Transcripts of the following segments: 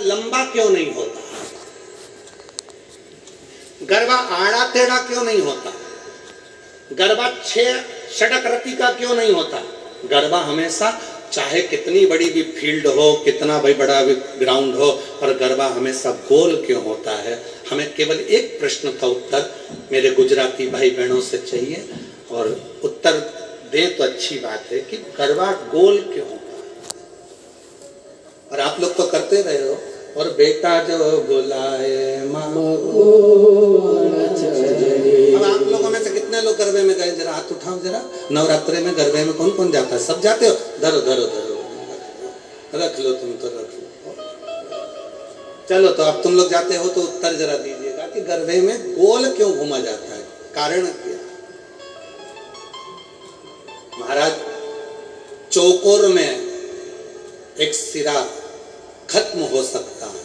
लंबा क्यों नहीं होता, गरबा आड़ा टेढ़ा क्यों नहीं होता, गरबा षडकृति का क्यों नहीं होता। गरबा हमेशा चाहे कितनी बड़ी भी फील्ड हो, कितना भी बड़ा भी ग्राउंड हो, पर गरबा हमेशा गोल क्यों होता है। हमें केवल एक प्रश्न का उत्तर मेरे गुजराती भाई बहनों से चाहिए, और उत्तर दें तो अच्छी बात है कि गरबा गोल क्यों होता है। और आप लोग तो करते रहे हो, और बेटा जो बुलाए माँ। अब आप लोगों में से कितने लोग गरबे में गए, जरा हाथ उठाओ जरा। नवरात्रे में गरबे में कौन कौन जाता है? सब जाते हो? धरो धरो धरो, रख लो, तुम तो रख लो। चलो, तो अब तुम लोग जाते हो तो उत्तर जरा दीजिएगा कि गरबे में गोल क्यों घूमा जाता है, कारण क्या। महाराज, चौकोर में एक सिरा खत्म हो सकता है,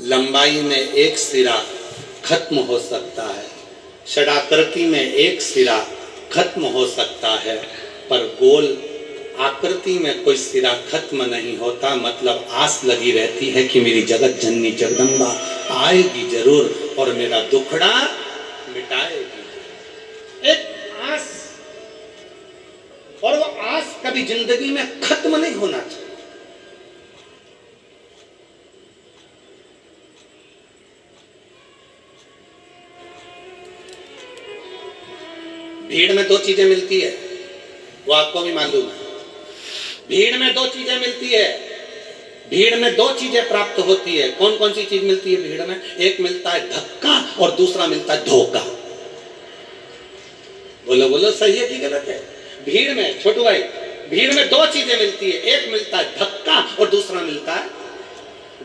लंबाई में एक सिरा खत्म हो सकता है, षडाकृति में एक सिरा खत्म हो सकता है, पर गोल आकृति में कोई सिरा खत्म नहीं होता। मतलब आस लगी रहती है कि मेरी जगत जननी जगदम्बा आएगी जरूर और मेरा दुखड़ा मिटाएगी। एक आस, और वो आस कभी जिंदगी में खत्म नहीं होना चाहिए। भीड़ में दो चीजें मिलती है, वो आपको भी मालूम है। भीड़ में दो चीजें मिलती है, भीड़ में दो चीजें प्राप्त होती है। कौन कौन सी चीज मिलती है भीड़ में? एक मिलता है धक्का और दूसरा मिलता है धोखा। बोलो बोलो, सही है कि गलत है? भीड़ में, छोटू भाई, भीड़ में दो चीजें मिलती है, एक मिलता है धक्का और दूसरा मिलता है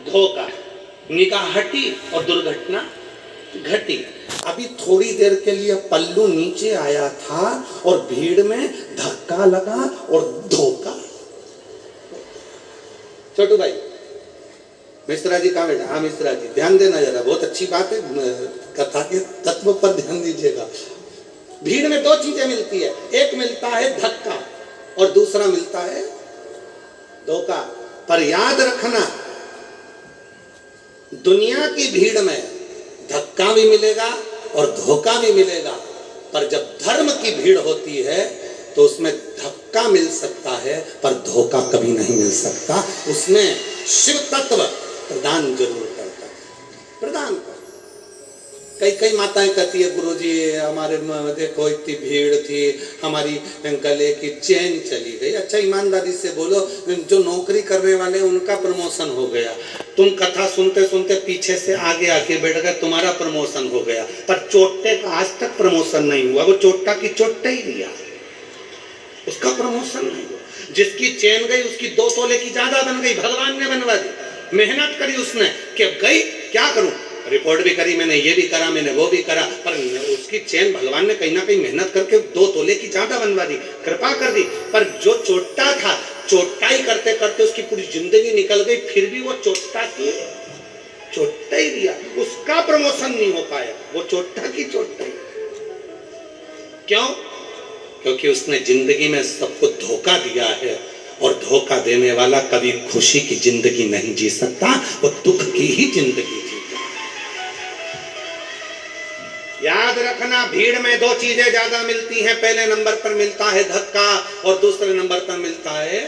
धोखा। निगाह हटी और दुर्घटना घटी। अभी थोड़ी देर के लिए पल्लू नीचे आया था और भीड़ में धक्का लगा और धोखा। छोटू भाई, मिश्रा जी कहाँ बैठा? हाँ मिश्रा जी, ध्यान देना जरा, बहुत अच्छी बात है, कथा के तत्व पर ध्यान दीजिएगा। भीड़ में दो चीजें मिलती है, एक मिलता है धक्का और दूसरा मिलता है धोखा। पर याद रखना, दुनिया की भीड़ में धक्का भी मिलेगा और धोखा भी मिलेगा, पर जब धर्म की भीड़ होती है तो उसमें धक्का मिल सकता है पर धोखा कभी नहीं मिल सकता। उसमें शिव तत्व प्रदान जरूर करता है, प्रदान करता। कई माताएं कहती है, गुरुजी हमारे देखो इतनी भीड़ थी, हमारी गले की चेन चली गई। अच्छा, ईमानदारी से बोलो, जो नौकरी करने वाले उनका प्रमोशन हो गया, तुम कथा सुनते सुनते पीछे से आगे आके बैठ गए, तुम्हारा प्रमोशन हो गया, पर चोटे का आज तक प्रमोशन नहीं हुआ। वो चोटा की चोटे ही लिया, उसका प्रमोशन नहीं हुआ। जिसकी चेन गई उसकी 2 तोले की ज्यादा बन गई, भगवान ने बनवा दी। मेहनत करी उसने कि अब गई, क्या करूं, रिपोर्ट भी करी मैंने, ये भी करा मैंने, वो भी करा, पर उसकी चेन भगवान ने कहीं ना कहीं मेहनत करके 2 तोले की ज्यादा बनवा दी, कृपा कर दी। पर जो चोटा था, चोटाई करते करते उसकी पूरी जिंदगी निकल गई, फिर भी वो चोटा की चोटा ही दिया, उसका प्रमोशन नहीं हो पाया, वो चोटा की चोटाई। क्यों? क्योंकि उसने जिंदगी में सबको धोखा दिया है, और धोखा देने वाला कभी खुशी की जिंदगी नहीं जी सकता, वो दुख की ही जिंदगी जीता। याद रखना, भीड़ में दो चीजें ज्यादा मिलती हैं। पहले नंबर पर मिलता है धक्का और दूसरे नंबर पर मिलता है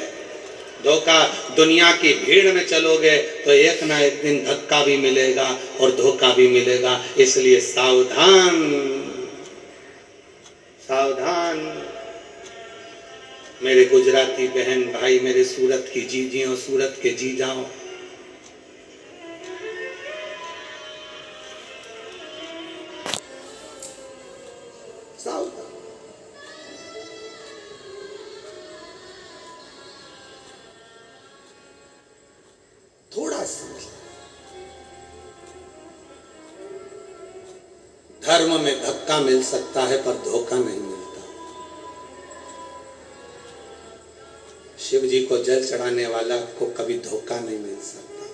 धोखा। दुनिया की भीड़ में चलोगे तो एक ना एक दिन धक्का भी मिलेगा और धोखा भी मिलेगा। इसलिए सावधान, सावधान मेरे गुजराती बहन भाई, मेरे सूरत की जीजियों, सूरत के जीजाओं, सावधान। थोड़ा समझ, धर्म में धक्का मिल सकता है पर धोखा नहीं मिलता। शिव जी को जल चढ़ाने वाला को कभी धोखा नहीं मिल सकता।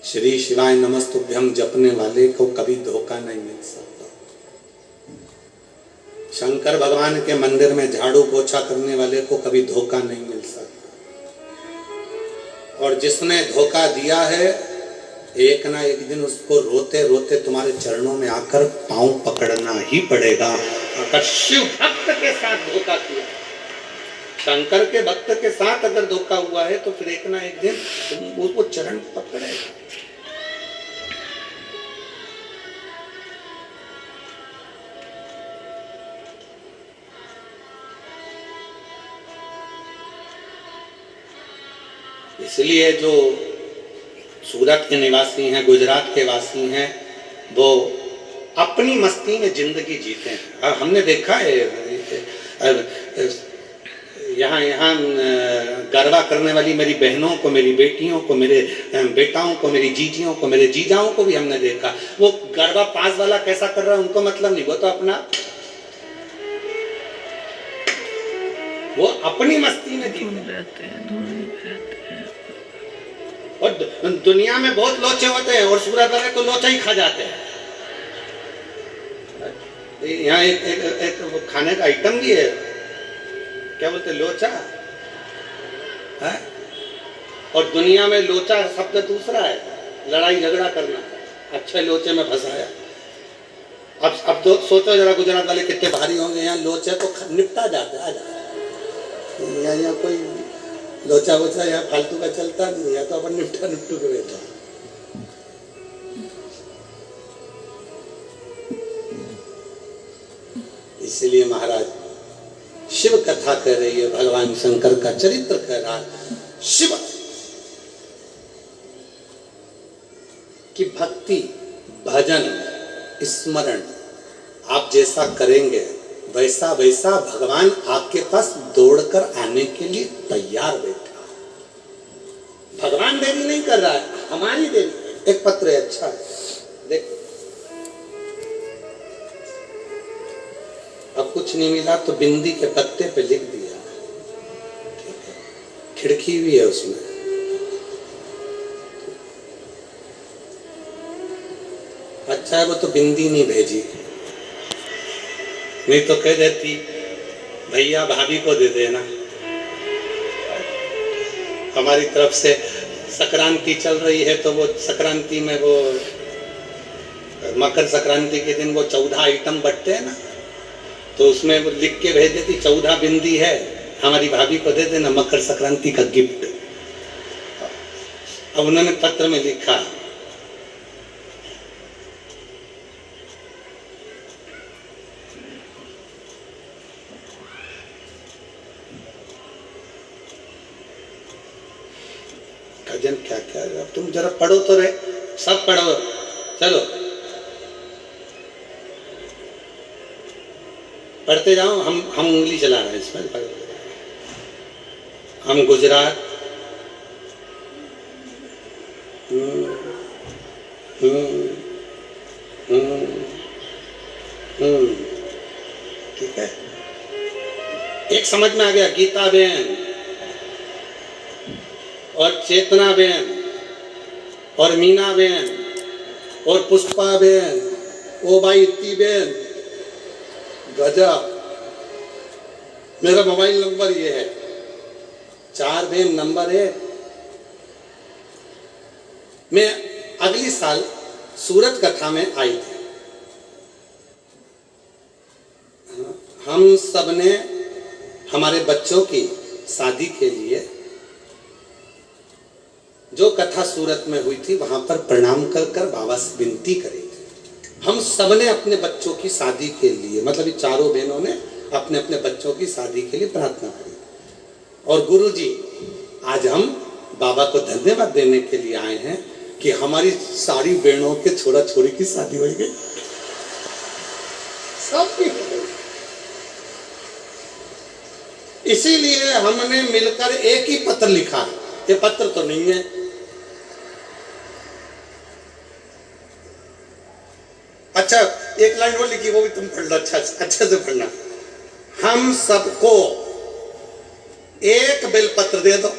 श्री शिवाय नमस्तुभ्यं जपने वाले को कभी धोखा नहीं मिल सकता। शंकर भगवान के मंदिर में झाड़ू पोछा करने वाले को कभी धोखा नहीं मिल सकता। और जिसने धोखा दिया है एक ना एक दिन उसको रोते रोते तुम्हारे चरणों में आकर पांव पकड़ना ही पड़ेगा। अगर शिव भक्त के साथ धोखा किया, शंकर के भक्त के साथ अगर धोखा हुआ है, तो फिर एक ना एक दिन उसको चरण पकड़ेगा। इसलिए जो सूरत के निवासी हैं, गुजरात के वासी हैं, वो अपनी मस्ती में जिंदगी जीते हैं। और हमने देखा है यहाँ गरबा करने वाली मेरी बहनों को, मेरी बेटियों को, मेरे बेटाओं को, मेरी जीजियों को, मेरे जीजाओं को भी हमने देखा। वो गरबा पास वाला कैसा कर रहा है उनको मतलब नहीं, वो तो वो अपनी मस्ती में जीते हैं। और दुनिया में बहुत लोचे होते हैं और सूरत वाले तो लोचा ही खा जाते हैं। यहाँ एक खाने का आइटम भी है, क्या बोलते हैं, लोचा है। और दुनिया में लोचा शब्द दूसरा है, लड़ाई झगड़ा करना। अच्छे लोचे में फंसाया। अब तो सोचो जरा, गुजरात वाले कितने भारी होंगे। यहाँ लोचे तो निपटा जाते हैं। यहाँ कोई लोचा वोचा यहाँ फालतू का चलता नहीं, या तो अपन निपटा निपटू के बैठा। इसलिए महाराज शिव कथा कह रही है, भगवान शंकर का चरित्र कह रहा है। शिव की भक्ति, भजन, स्मरण आप जैसा करेंगे वैसा वैसा भगवान आपके पास दौड़कर आने के लिए तैयार बैठा। भगवान देरी नहीं कर रहा है, हमारी देरी। एक पत्र है, अच्छा है, देखो। अब कुछ नहीं मिला तो बिंदी के पत्ते पे लिख दिया, ठीक है। खिड़की भी है उसमें। अच्छा है वो तो बिंदी नहीं भेजी, नहीं तो कह देती भैया भाभी को दे देना। हमारी तरफ से संक्रांति चल रही है, तो वो संक्रांति में वो मकर संक्रांति के दिन वो 14 आइटम बटते हैं ना, तो उसमें वो लिख के भेज देती 14 बिंदी है, हमारी भाभी को दे देना, मकर संक्रांति का गिफ्ट। अब उन्होंने पत्र में लिखा, जन क्या क्या, अब तुम जरा पढ़ो तो रहे, सब पढ़ो, चलो पढ़ते जाओ। हम उंगली चला रहे हैं इसमें। हम गुजरात, ठीक है। एक समझ में आ गया, गीता बेन और चेतना बेन और मीना बेन और पुष्पा बेन, ओ भाई इतनी बेन, गजब। मेरा मोबाइल नंबर ये है, 4 बेन नंबर 1। मैं अगली साल सूरत कथा में आई थी। हम सबने हमारे बच्चों की शादी के लिए जो कथा सूरत में हुई थी वहां पर प्रणाम कर कर बाबा से विनती करी थी। हम सबने अपने बच्चों की शादी के लिए, मतलब ये चारों बहनों ने अपने अपने बच्चों की शादी के लिए प्रार्थना करी। और गुरुजी, आज हम बाबा को धन्यवाद देने के लिए आए हैं कि हमारी सारी बहनों के छोरा छोरी की शादी हो गई, सब की हो गई। इसीलिए हमने मिलकर एक ही पत्र लिखा। ये पत्र तो नहीं है, अच्छा एक लाइन वो लिखी, वो भी तुम पढ़ लो, अच्छे से पढ़ना। हम सबको एक बेलपत्र दे दो।